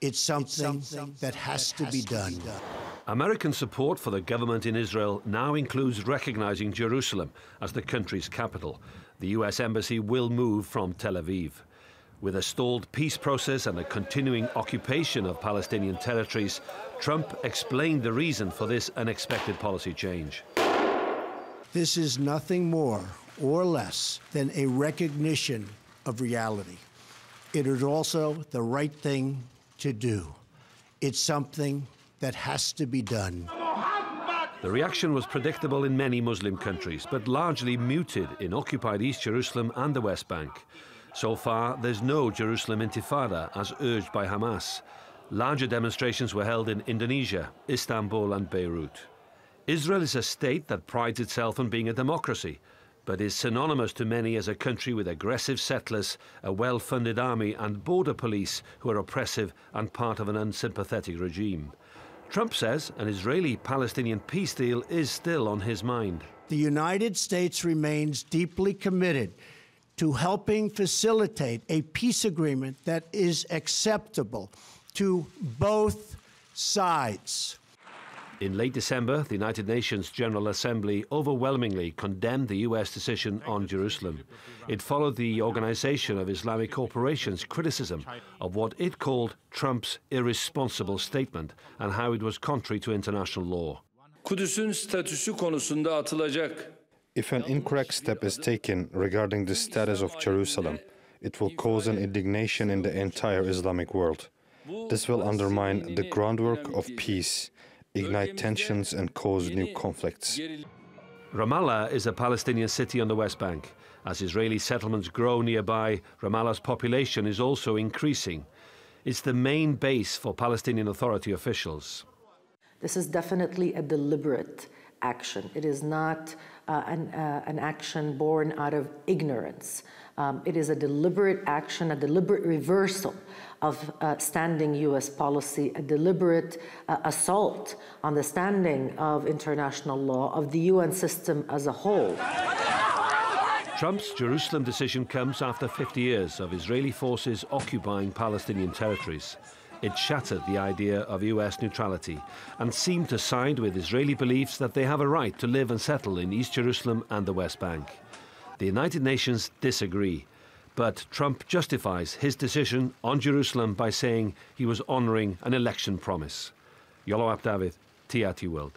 It's something that has to be done. American support for the government in Israel now includes recognizing Jerusalem as the country's capital. The US embassy will move from Tel Aviv. With a stalled peace process and a continuing occupation of Palestinian territories, Trump explained the reason for this unexpected policy change. This is nothing more or less than a recognition of reality. It is also the right thing to do. It's something that has to be done. The reaction was predictable in many Muslim countries, but largely muted in occupied East Jerusalem and the West Bank. So far, there's no Jerusalem Intifada, as urged by Hamas. Larger demonstrations were held in Indonesia, Istanbul and Beirut. Israel is a state that prides itself on being a democracy, but is synonymous to many as a country with aggressive settlers, a well-funded army and border police who are oppressive and part of an unsympathetic regime. Trump says an Israeli-Palestinian peace deal is still on his mind. The United States remains deeply committed to helping facilitate a peace agreement that is acceptable to both sides. In late December, the United Nations General Assembly overwhelmingly condemned the US decision on Jerusalem. It followed the Organization of Islamic Cooperation's criticism of what it called Trump's irresponsible statement and how it was contrary to international law. Kudüs'ün statüsü konusunda atılacak. If an incorrect step is taken regarding the status of Jerusalem, it will cause an indignation in the entire Islamic world. This will undermine the groundwork of peace, ignite tensions and cause new conflicts. Ramallah is a Palestinian city on the West Bank. As Israeli settlements grow nearby, Ramallah's population is also increasing. It's the main base for Palestinian Authority officials. This is definitely a deliberate action. It is not an action born out of ignorance. It is a deliberate action, a deliberate reversal of standing U.S. policy, a deliberate assault on the standing of international law, of the UN system as a whole. Trump's Jerusalem decision comes after 50 years of Israeli forces occupying Palestinian territories. It shattered the idea of US neutrality and seemed to side with Israeli beliefs that they have a right to live and settle in East Jerusalem and the West Bank. The United Nations disagree, but Trump justifies his decision on Jerusalem by saying he was honoring an election promise. Iolo Dafydd, TRT World.